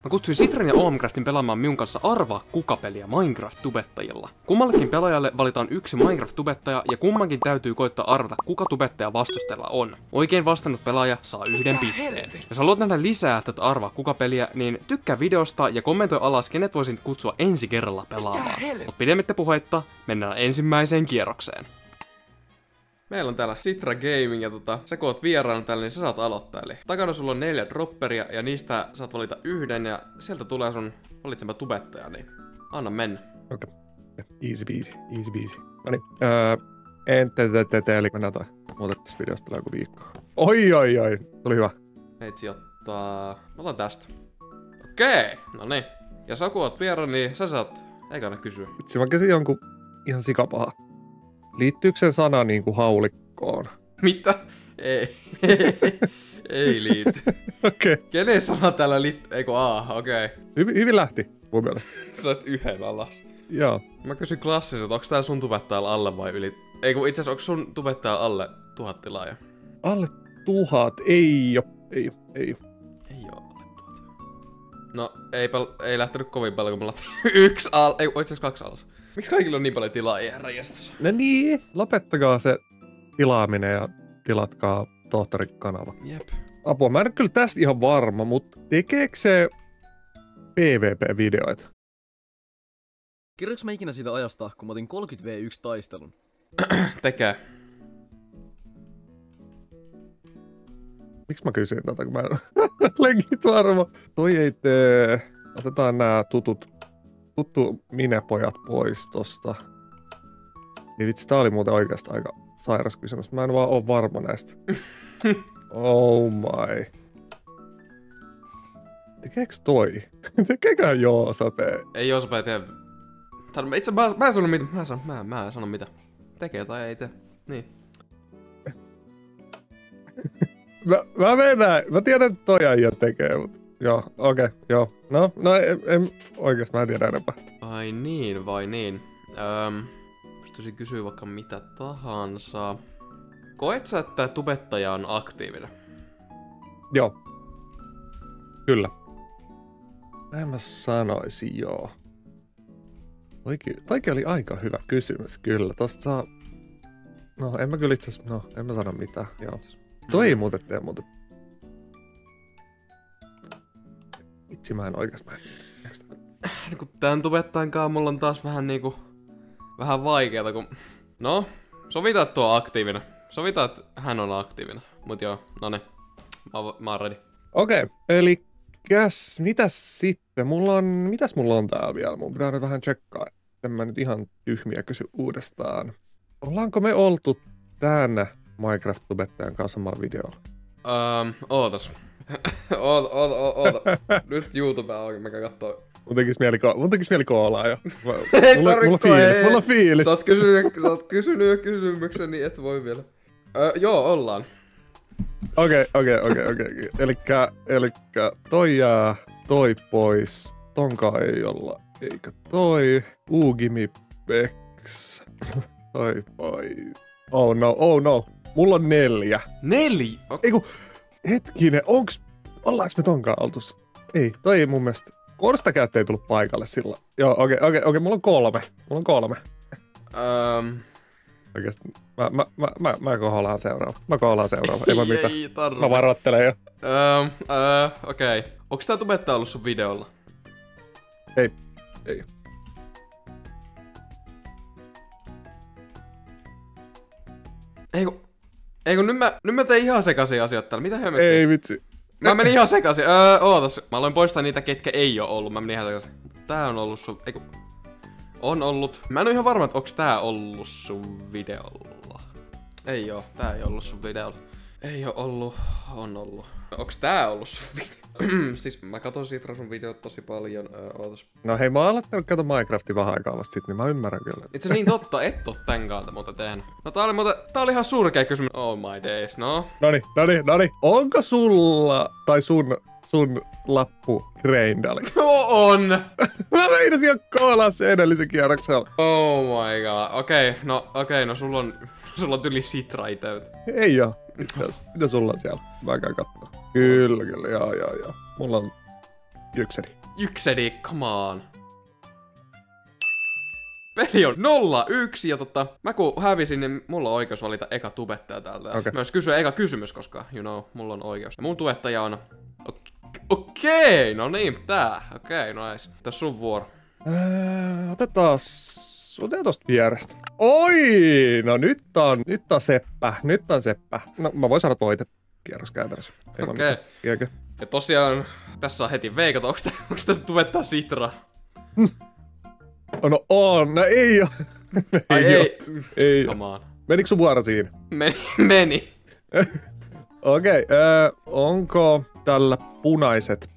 Mä kutsuin Citran ja Omcraftin pelaamaan minun kanssa Arvaa kuka-peliä Minecraft-tubettajilla. Kummallekin pelaajalle valitaan yksi Minecraft-tubettaja ja kummankin täytyy koittaa arvata, kuka tubettaja vastustajalla on. Oikein vastannut pelaaja saa 1 pisteen. Jos haluat nähdä lisää tätä Arvaa kuka-peliä, niin tykkää videosta ja kommentoi alas, kenet voisin kutsua ensi kerralla pelaamaan. Mut pidemmittä puheitta, mennään ensimmäiseen kierrokseen. Meillä on täällä Citra Gaming ja sä kun oot vieraana täällä, niin sä saat aloittaa. Eli takana sulla on 4 dropperia ja niistä saat valita yhden ja sieltä tulee sun valitsema tubettaja, niin anna mennä. Okei. Easy peasy, easy peasy. Noniin. Eli mennään toi. Muutettiin tästä videosta tulee joku viikko. Oi. Tuli hyvä. Meitsi ottaa... Mä otan tästä. Okei, no niin. Ja sä kun oot vieraana, niin sä saat ekana kysyä. Itse mä kysyn jonkun ihan sikapaha. Liittyykö sen sana niinku haulikkoon? Mitä? Ei liity. Okei. Kenen sana täällä liittyy? Eikö okei. Hyvin lähti, mun mielestä. Sä sait yhden alas. Joo. Mä kysyn klassiset, onks tää sun tubettajalla alle vai yli? Ei kun itse asiassa onks sun tubettajalla alle 1000 tilaajaa? Alle 1000? Ei oo. Ei oo alle 1000. No, ei lähtenyt kovin paljon, kun me laitettiin yksi alas. Ei, itse asiassa 2 alas. Miksi kaikilla on niin paljon tilaajia, herra jestas? No niin, lopettakaa se tilaaminen ja tilatkaa tohtorikanava. Jep. Apua, mä en ole kyllä tästä ihan varma, mutta tekeekö se PvP-videoita? Kerroks mä ikinä siitä ajasta, kun mä otin 30v1 taistelun? Tekee. Miksi mä kysyin tätä, kun mä en legit varma? Toi ei tee. Otetaan nää tuttu minepojat pois tosta. Niin vitsi, tää oli muuten oikeastaan aika sairas kysymys. Mä en vaan oo varma näistä. Oh my. Tekeeks toi? Tekeekään Joosapee? Ei Joosapee tee. Itse mä en sano mitä. Mä en sano mitä. Tekee tai ei tee. Niin. mä mennään. Mä tiedän, että toi äijä tekee, mutta joo, okei, joo. No, oikeesti mä en tiedä enempää. Vai niin. Pystyisin kysyä vaikka mitä tahansa. Koet sä, että tubettaja on aktiivinen? Joo. Kyllä. Näin mä sanoisin, joo. Toikin oli aika hyvä kysymys, kyllä. Tosta saa... No, en mä kyllä itse asiassa... No, en mä sano mitään, joo. Toi ei muuten tee muuten... Itse mä en oikeasti... Tän tubettajan kanssa mulla on taas vähän niinku... Vähän vaikeeta, kun... No, sovitaan, että tuo on aktiivinen. Sovitaan, että hän on aktiivinen. Mut joo, noniin. Mä oon ready. Okei, eli mitäs sitten? Mitäs mulla on täällä vielä? Mun pitää nyt vähän tsekkaa. En mä nyt ihan tyhmiä kysy uudestaan. Ollaanko me oltu tän Minecraft-tubettajan kanssa samalla videolla? Ootas. Oota. Nyt YouTube auki, mä käyn kattoo. Mun tekis mieli koolaa jo. Mulla on fiilis. Sä oot kysynyt jo kysymyksen, niin et voi vielä. Joo, ollaan. Okei. Elikkä toi jää, toi pois. Tonka ei olla, eikä toi. Ugimi Bex. Toi pois. Oh no. Mulla on 4. 4? Okay. Eiku, hetkinen, ollaanko me tonkaan oltus? Ei, toi ei mun mielestä. Korstakäät ei tullut paikalle silloin. Joo, okei, mulla on 3. Oikeesti, mä kohlaan seuraava. Ei voi mitään. Mä varoittelen jo. Okei. Onks tää tubettaja ollut sun videolla? Ei. Eiku, nyt mä tein ihan sekaisin asioita täällä. Mitä hemmettiä? Ei vitsi. Mä menin ihan sekaisin. Ootas. Mä aloin poistaa niitä, ketkä ei oo ollut. Mä menin ihan sekaisin. Tää on ollut sun... Eiku... On ollut. Mä en oo ihan varma, että onks tää ollut sun videolla. Ei oo. Tää ei ollut sun videolla. Ei oo ollut. On ollut. Onks tää ollut sun videolla? Siis mä katon Citra sun videot tosi paljon. Ootas. No hei, mä oon aloittanut kato Minecraftin vähän aikaa vasta sit, niin mä ymmärrän kyllä. Itse niin totta, et oo tän kaata muuten tehnyt. No tää oli ihan surkea kysymys. Oh my days, no. Noniin. Onko sulla tai sun lappu Greindali? On! Mä meinasin jo koolaa se edellisen kierroksella. Oh my god. Okei, no sulla on tyli Citra iteyt. Ei oo. Itse asiassa. Mitä sulla on siellä? Mä käyn kattoo. Kyllä, joo. Mulla on Jykseni. Jykseni, come on. Peli on 0-1 ja mä kun hävisin, niin mulla on oikeus valita eka tubettaja täältä. Okay. Myös kysyä eka kysymys, koska mulla on oikeus. Ja mun tubettaja on... Okei, no niin, Okei, nice. Tässä sun vuoro. Otetaan tosta vierestä. Oi! No nyt on seppä. No mä voin sanoa voitet kierros käytännössä. Okei. Ja tosiaan, tässä on heti veikata, onks tässä tubettaa Sitra? No on, no ei oo. Ei. Come on. Menikö sun vuoro siinä? Meni. Okei, onko tällä punaiset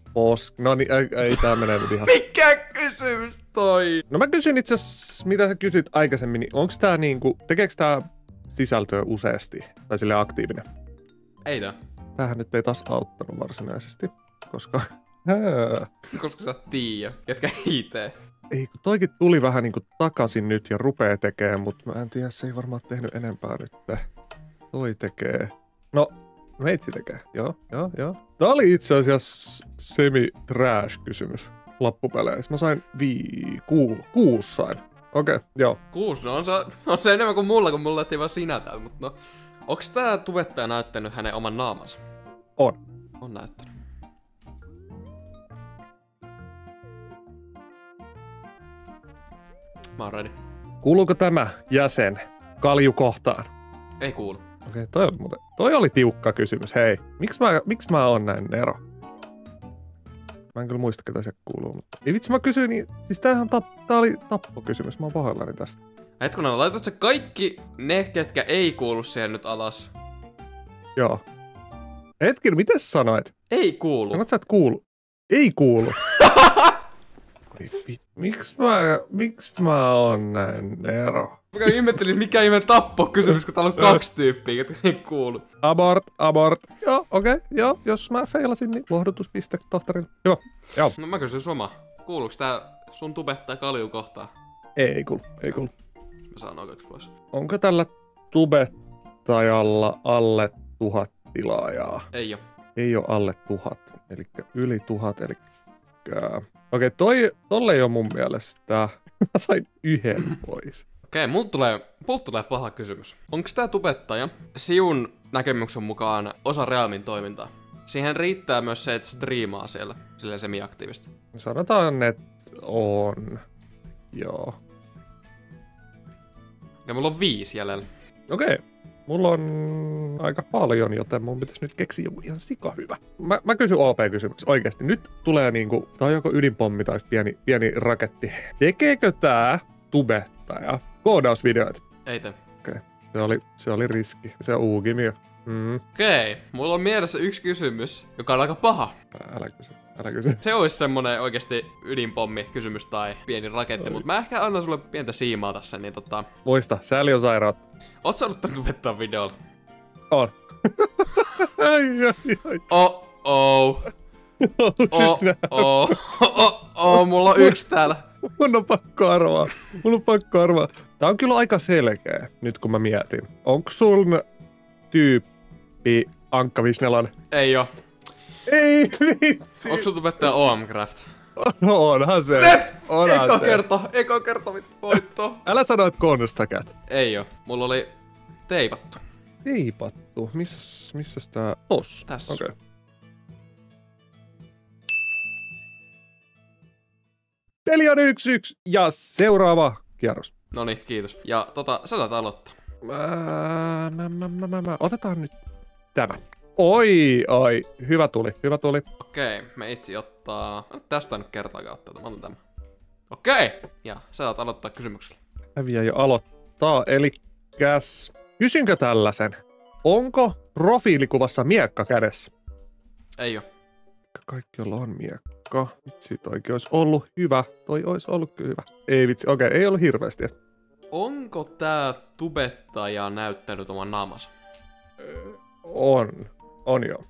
no niin, ei tää mene nyt ihan. Mikä kysymys toi? No mä kysyn itseasiassa, mitä sä kysyt aikaisemmin, niin onks tää niinku, tekeekö tää sisältöä useasti? Tai sille aktiivinen? Ei tää. Tämähän nyt ei taas auttanut varsinaisesti, koska... Koska sä tiiä, ketkä itee. Ei, kun toikin tuli vähän niinku takaisin nyt ja rupee tekemään, mutta mä en tiedä, se ei varmaan tehnyt enempää nyt. Toi tekee. No, meitsi tekee. Joo. Tää oli itse asiassa semi-trash-kysymys loppupeleissä. Mä sain 6 sain. Okei, joo. 6, no on se enemmän kuin mulla, kun mulla laitettiin vaan sinä täällä, mutta no. Onks tää tubettaja näyttänyt hänen oman naamansa? On. On näyttänyt. Mä oon ready. Kuuluuko tämä jäsen kaljukohtaan? Ei kuulu. Okei, toi oli tiukka kysymys. Hei, miksi mä oon näin Nero? Mä en kyllä muista, ketä se kuuluu. Mutta... Ei vitsi, mä kysyin, niin... Siis tää oli tappokysymys. Mä oon pahoillani tästä. Hetkonen, laitat sä kaikki ne, ketkä ei kuulu siihen nyt alas? Joo. Hetken, miten sä sanoit? Ei kuulu. Sanot sä, et kuulu? Ei kuulu. Miksi mä oon näin Nero? Mä ihmettelin, mikä ihme tappokysymys, kun täällä on 2 tyyppiä, ketkä siihen kuulu. Abort. Joo, okei. Joo, jos mä feilasin, niin lohdutuspiste tohtorin. Joo. No mä kysyn suma. Kuuluuks tää sun tubettaja kalju kohtaan? Ei kuulu. Mä saan oikeaksi pois. Onko tällä tubettajalla alle 1000 tilaajaa? Ei oo. Ei oo alle 1000, eli yli 1000, eli... Okei, tolle ei oo mun mielestä. Mä sain 1 pois. Okei, multa tulee paha kysymys. Onks tää tubettaja Siun näkemyksen mukaan osa Realmin toimintaa? Siihen riittää myös se, että striimaa siellä, silleen semi-aktiivisesti. Sanotaan, että on. Joo. Ja mulla on 5 jäljellä. Okei. Mulla on aika paljon, joten mun pitäisi nyt keksiä joku ihan sikahyvä. Mä kysyn OP-kysymyksen oikeesti. Nyt tulee niinku, tää on joko ydinpommi tai pieni raketti. Tekeekö tää tubettaja koodausvideoita? Ei tee. Okei. Se oli riski. Se on uugimio. Okei. Mulla on mielessä yksi kysymys, joka on aika paha. Älä kysy. Se olisi semmonen oikeesti ydinpommi kysymys tai pieni raketti, mutta mä ehkä annan sulle pientä siimaa tässä, niin Muista, sääli on sairaat. Oot saanut tän tubettaa videolla? On. ai. Mulla on 1 täällä. Mun on pakko arvaa. Tää on kyllä aika selkeä, nyt kun mä mietin. Onko sun tyyppi Ankka Visnelan? Ei oo. Ei vitsi. Onko sun tubettaja OMCraft? No onhan se. Eka kerta voitto. Älä sano, että Konstacat. Ei oo. Mulla oli teipattu. Teipattu? Missäs tää? Tossa. Tässä. Okei. Peli on 1-1 ja seuraava kierros. Noniin, kiitos. Ja sä saat aloittaa. Otetaan nyt tämä. Oi, hyvä tuli. Okei, me itse ottaa... Tästä nyt kertaakaan ottaa, mä otan tämän. Okei, ja sä saat aloittaa kysymyksellä. Häviä jo aloittaa, elikäs... Kysynkö tällaisen? Onko profiilikuvassa miekka kädessä? Ei oo. Kaikki, jolla on miekka. Vitsi, toikin olisi ollut hyvä. Toi olisi ollut kyllä hyvä. Ei vitsi, okei, ei ollut hirveästi. Onko tää tubettaja näyttänyt oman naamansa? On joo.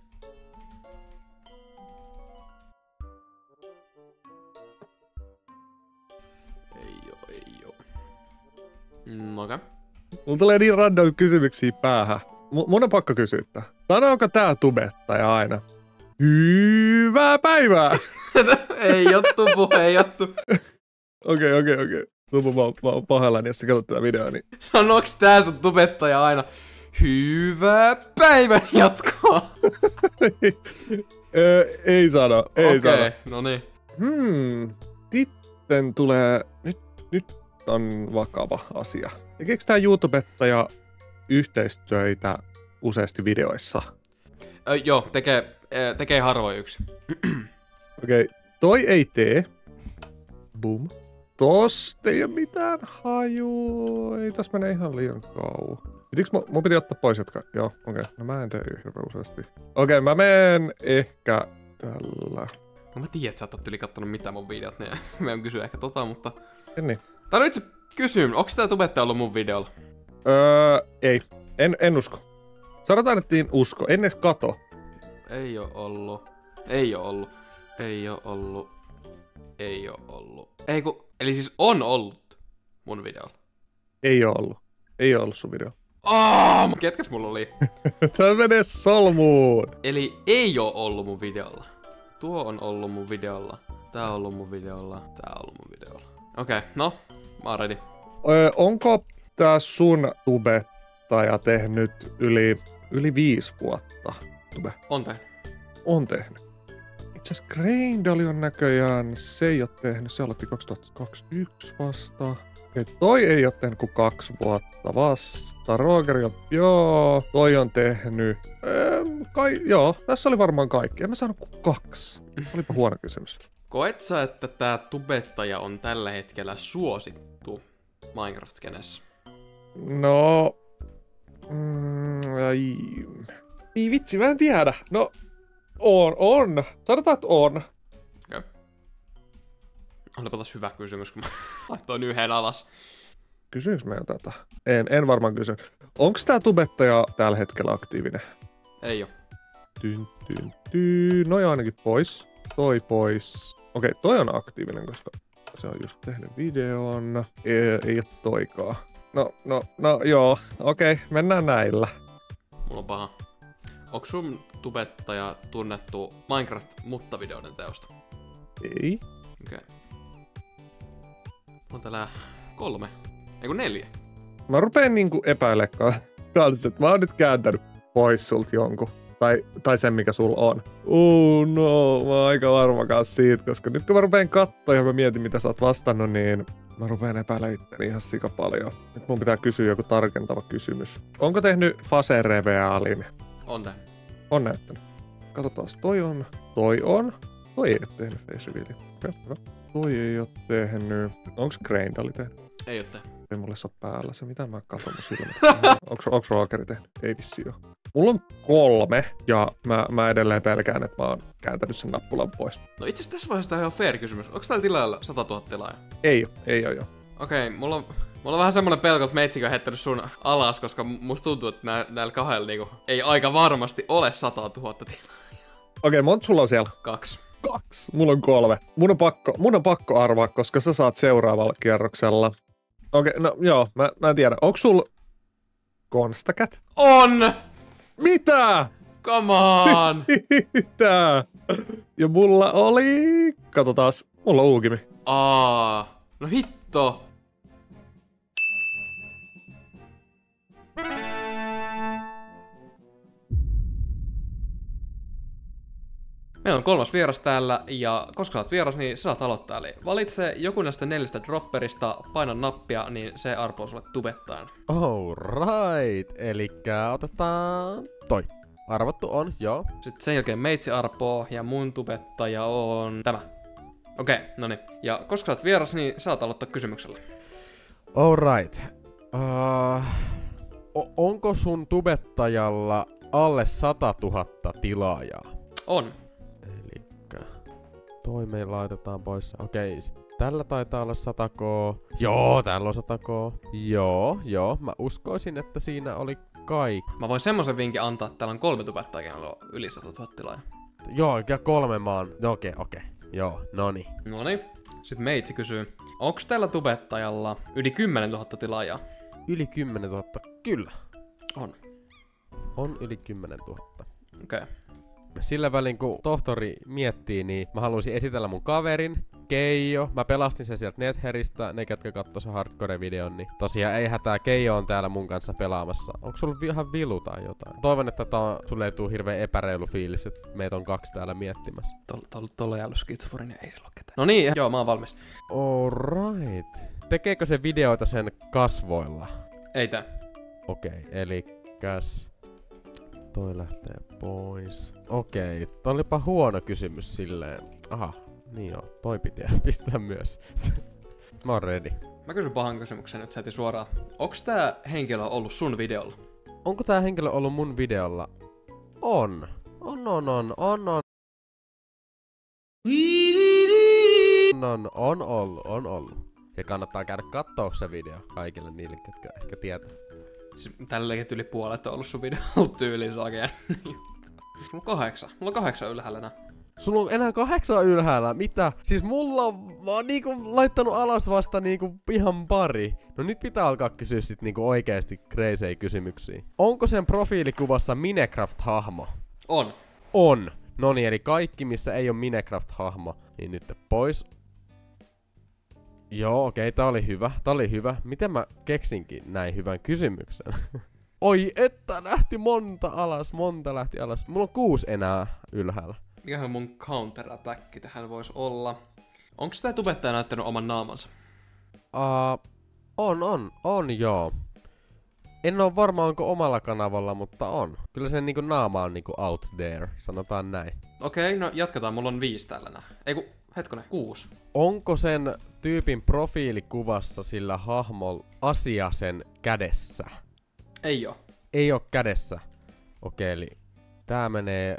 Ei oo. Okei. Mulla tulee niin random kysymyksiä päähän. Mun on pakko kysyä. Sanooko tää tubettaja aina? Hyvää päivää! Ei ottu, ei ottu. Okei. Tupu, mä oon pahoillani, jos sä katsot tätä videoa, niin... Sanoks tää sun tubettaja aina? Hyvää päivän jatkoa. Ei sano. Okei, no niin. Sitten tulee... Nyt on vakava asia. Tekeekö tää YouTubettaja yhteistyöitä useasti videoissa? Joo, tekee harvoin yksi. Okei, toi ei tee. Boom. Tosta ei oo mitään hajua. Ei tässä mene ihan liian kauan. Mun piti ottaa pois jotka... Joo, okei. No mä en tee hirveän useasti. Okei, mä menen ehkä tällä. No mä tiedän, että sä et oo yli kattonut mitään mun videot, niin mä en kysy ehkä mutta... Niin. Tai nyt itse kysyn, onks tää tubettaja ollut mun videolla? Ei. En usko. Sanotaan, että en usko. En edes kato. Ei oo ollut. Eli siis on ollut mun videolla. Ei oo ollut. Ei oo ollut sun video. Ketkäs mulla oli? Tää menee solmuun. Eli ei oo ollut mun videolla. Tuo on ollut mun videolla. Tää on ollut mun videolla. Tää on ollut mun videolla. Okei, no. Mä oon ready. Onko tää sun tubettaja tehnyt yli 5 vuotta? Tube? On tehnyt. Itse asiassa Greindali on näköjään, se ei oo tehnyt, se aloitti 2021 vasta. Okei, toi ei oo tehnyt kuin 2 vuotta vasta. Rogeri on, joo, toi on tehnyt. Joo, tässä oli varmaan kaikki. En mä saanut kuin 2. Olipa huono kysymys. Koet sä, että tää tubettaja on tällä hetkellä suosittu Minecraft-skenessä? No... Ei vitsi, mä en tiedä. No, on. Sanotaan, että on. Okei. Olipa taas hyvä kysymys, kun mä laittoin yhden alas. Kysyykö mä jo tätä? En varmaan kysy. Onks tää tubettaja tällä hetkellä aktiivinen? Ei oo. Noi ainakin pois. Toi pois. Okei, toi on aktiivinen, koska se on just tehnyt videon. Ei oo toikaa. No joo. Okei, mennään näillä. Mulla on paha. Onks sun tubettaja tunnettu Minecraft-mutta-videoiden teosta? Ei. Okei. On täällä 3. Ei kun 4. Mä rupeen niinku epäilemään kanssa, että mä oon nyt kääntänyt pois sulta jonkun. Tai sen, mikä sulla on. No, mä oon aika varma kanssa siitä, koska nyt kun mä rupeen kattoo ja mä mietin, mitä sä oot vastannut, niin mä rupeen epäilemään itteni ihan sika paljon. Nyt mun pitää kysyä joku tarkentava kysymys. Onko tehnyt Fase Revealin? On tehnyt. On näyttänyt. Katsotaan, toi on. Toi ei oo tehnyt Face Revealin. Okei, hyvä. Toi ei oo tehnyt. Onks Greindali tehnyt? Ei oo tehnyt. Ei mulle se oo päällä se, mitä mä katon mun silmät. Onks Rogeri tehnyt? Ei vissi oo. Mulla on 3, ja mä edelleen pelkään, että mä oon kääntänyt sen nappulan pois. No itse asiassa tässä vaiheessa tää on ihan fair kysymys. Onks täällä tilaajalla 100 000 tilaajaa? Ei oo. Okei, mulla on vähän semmonen pelko, että meitsikö on heittänyt sun alas, koska musta tuntuu, että näillä kahdella niinku ei aika varmasti ole 100 000 tilaajaa. Okei, monta sulla on siellä? 2. 2. Mulla on 3. Mun on pakko arvaa, koska sä saat seuraavalla kierroksella. Okei, no joo, mä en tiedä. Onko sul Constacat? On! Mitä? Come on! Mitä? Ja mulla oli... Katsotaas, mulla on Uugimi. No hitto! Meillä on 3. vieras täällä, ja koska sä oot vieras, niin sä saat aloittaa. Eli valitse joku näistä 4 dropperista, paina nappia, niin se arpoo sulle tubettajan. Alright, elikkä otetaan toi. Arvattu on, joo. Sitten sen jälkeen meitsi arpoo, ja mun tubettaja on tämä. Okei, noniin. Ja koska sä oot vieras, niin sä saat aloittaa kysymyksellä. Alright. Onko sun tubettajalla alle 100 000 tilaajaa? On. Elikkä toi me laitetaan pois. Okei, tällä taitaa olla 100k. Joo, täällä on 100k. Joo. Mä uskoisin, että siinä oli kaikki. Mä voin semmosen vinkin antaa, että täällä on 3 tubettajaa, kenellä on yli 100 000 tilaajaa. Joo, ja 3 maan. Okei. Joo, noni. Noniin. Sitten meitsi kysyy. Onks tällä tubettajalla yli 10 000 tilaajaa? Yli 10 000, kyllä. On. On yli 10 000. Okei. Sillä välin kun tohtori miettii, niin mä haluaisin esitellä mun kaverin, Keijo. Mä pelastin sen sieltä Netheristä, ne ketkä kattoi sen hardcore-videon, niin tosiaan ei hätää, Keijo on täällä mun kanssa pelaamassa. Onko sulla ihan vilu tai jotain? Toivon, että sulle ei tuu hirveen epäreilu fiilis, että meitä on 2 täällä miettimässä. Tolle ei ollut skitsoforinen, ei sillä ole ketään. No niin, joo, mä oon valmis. Alright. Tekeekö se videoita sen kasvoilla? Ei tää. Okei, elikäs... Toi lähtee pois. Okei, toi olipa huono kysymys silleen. Aha, niin joo, toi piti pistää myös. Mä oon ready. Mä kysyn pahan kysymyksen nyt heti suoraan. Onks tää henkilö ollut sun videolla? Onko tää henkilö ollut mun videolla? On. On ollut. Ja kannattaa käydä kattoo se video kaikille niille, ketkä ehkä tietää. Siis tälläkin yli puolet on ollut sun videolla tyyliin sakeen. Mulla on 8. Mulla on 8 ylhäällä nää. Sulla on enää 8 ylhäällä? Mitä? Siis mulla mä oon niinku laittanut alas vasta niinku ihan pari. No nyt pitää alkaa kysyä sit niinku oikeesti crazy kysymyksiä. Onko sen profiilikuvassa Minecraft-hahmo? On. On. Noniin, eli kaikki missä ei oo Minecraft-hahmo, niin nyt pois. Joo, okei, tää oli hyvä. Miten mä keksinkin näin hyvän kysymyksen? Oi, että monta lähti alas. Mulla on 6 enää ylhäällä. Mikähän mun counter-attack tähän voisi olla? Onks tää tubettaja näyttänyt oman naamansa? On joo. En oo varma onko omalla kanavalla, mutta on. Kyllä sen niinku naama on niinku out there, sanotaan näin. Okei, no jatketaan, mulla on 5 tällä nää. Hetkonen, 6. Onko sen tyypin profiilikuvassa sillä hahmol asia sen kädessä? Ei oo. Ei oo kädessä. Okei, eli tää menee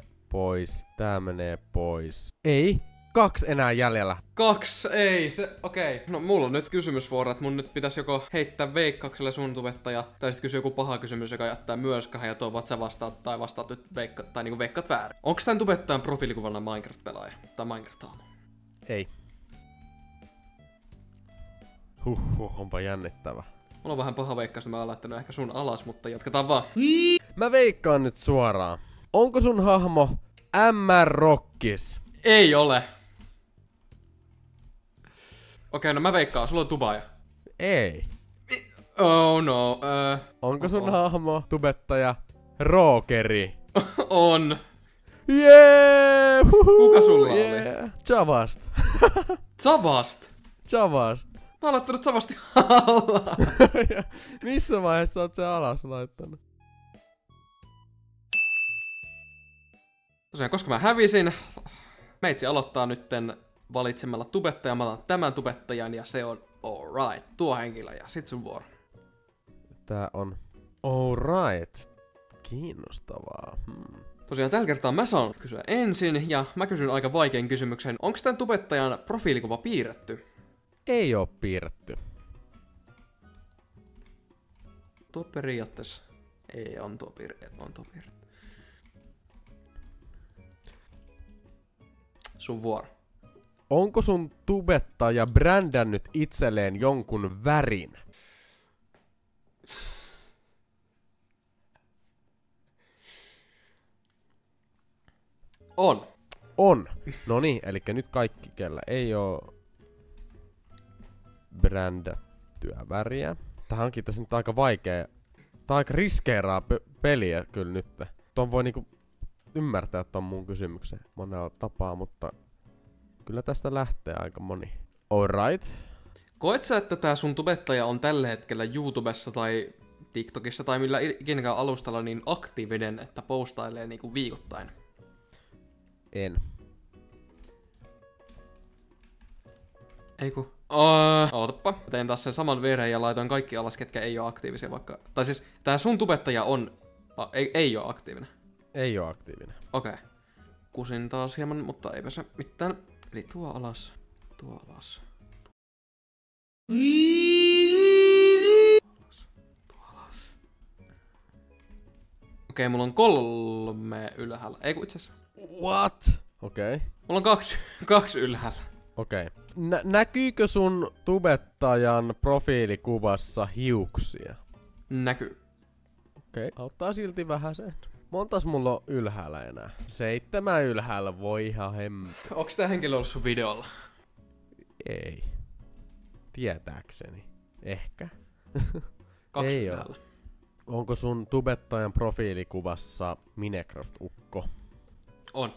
pois. Ei. 2 enää jäljellä. 2, ei se, okei. No mulla on nyt kysymysvuoro, että mun nyt pitäisi joko heittää veikkaukselle sun tubettaja, tai sitten kysyä joku paha kysymys, joka jättää myöskähän ja toivot sä vastaat, tai vastaat nyt niinku veikkaat väärin. Onks tän tubettajan profiilikuvana Minecraft-pelaaja? Tai Minecraft-hahmo? Ei. Onpa jännittävä. Mulla on vähän paha veikkaus, että mä oon laittanut ehkä sun alas, mutta jatketaan vaan. Mä veikkaan nyt suoraan. Onko sun hahmo MR Rockis? Ei ole. Okei, no mä veikkaan, sulla on tubaja. Ei. Oh no, Onko sun hahmo tubettaja Rookeri? On. Jee! Kuka sulla oli? Javast. Zavast? Mä oon laittanut Zavasti alas. Missä vaiheessa oot se alas laittanut? Tosiaan, koska mä hävisin, meitsi aloittaa nytten valitsemalla tubettaja. Mä otan tämän tubettajan ja se on alright, tuo henkilö ja sit sun vuoro. Tää on alright. Kiinnostavaa. Tosiaan tällä kertaa mä saan kysyä ensin ja mä kysyn aika vaikean kysymyksen. Onko tän tubettajan profiilikuva piirretty? Ei oo piirretty. Tuo periaatteessa ei on tuo piirretty. Sun vuoro. Onko sun tubettaja brändännyt itselleen jonkun värin? On. Noniin, eli nyt kaikki, kellä ei oo brändättyä väriä. Tähän onkin tässä nyt aika vaikea. Tää on aika riskeeraa peliä kyllä nyt. Ton voi niinku ymmärtää ton mun kysymyksen monella tapaa, mutta kyllä tästä lähtee aika moni. Alright. Koet sä, että tää sun tubettaja on tällä hetkellä YouTubessa tai TikTokissa tai millä ikinäkään alustalla niin aktiivinen, että postailee niinku viikoittain? En. Eiku. Ootappa. Tein taas sen saman virheen ja laitoin kaikki alas, ketkä ei oo aktiivisia vaikka. Tai siis tää sun tubettaja on... ei oo aktiivinen. Ei oo aktiivinen. Okei. Kusin taas hieman, mutta eipä se mitään. Eli tuo alas. Okei, mulla on 3 ylhäällä. Ei kun itse asiassa. What? Okei. Mulla on 2 ylhäällä. Okei. Näkyykö sun tubettajan profiilikuvassa hiuksia? Näkyy. Okei. Auttaa silti vähän sen. Montas mulla on ylhäällä enää? 7 ylhäällä, voi ihan Onks tää henkilö ollut sun videolla? Ei. Tietääkseni. Ehkä. 2 Ei ylhäällä. Onko sun tubettajan profiilikuvassa Minecraft-ukko? On.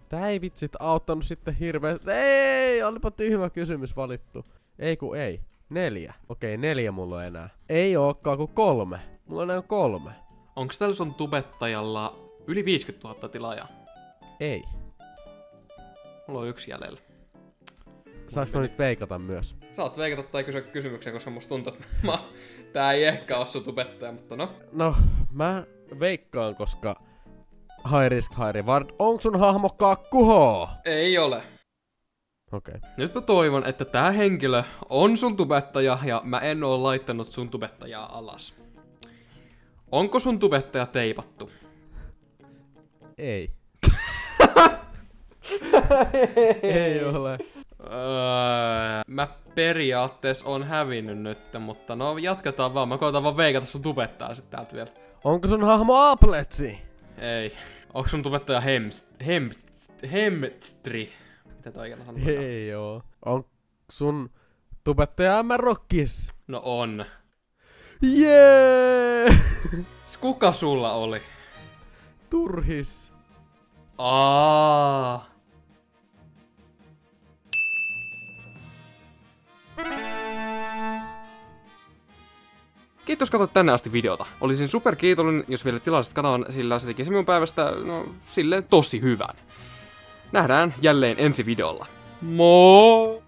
Tää ei vitsit auttanut sitten hirveästi. Ei, olipa tyhmä kysymys valittu. Ei kun ei. 4. Okei, 4 mulla on enää. Ei ookaan kuin 3. Mulla on enää 3. Onks tällä sun tubettajalla yli 50 000 tilaajaa? Ei. Mulla on 1 jäljellä. Saanko mä nyt veikata myös? Saat veikata tai kysyä kysymyksiä, koska musta tuntuu, että tää ei ehkä oo sun tubettaja, mutta no. No, mä veikkaan, koska high risk, high reward. Onko sun hahmo kakkuhoo? Ei ole. Okei. Nyt mä toivon, että tää henkilö on sun tubettaja ja mä en oo laittanut sun tubettajaa alas. Onko sun tubettaja teipattu? Ei. Ei ole. Mä periaatteessa on hävinnyt nyt, mutta no jatketaan vaan. Mä koitan vaan veikata sun tubettajaa sit täältä vielä. Onko sun hahmo Apletsi? Ei. Onko sun tubettaja Hemstri? Mitä toi oikein sanotaan? Ei oo. On sun tubettaja M-Rockis? No on. Jee! Kuka sulla oli? Turhis. Aa. Kiitos katsoit tänne asti videota. Olisin super kiitollinen, jos vielä tilaisit kanavan, sillä se tekisi minun päivästä, no, silleen tosi hyvän. Nähdään jälleen ensi videolla. Moi!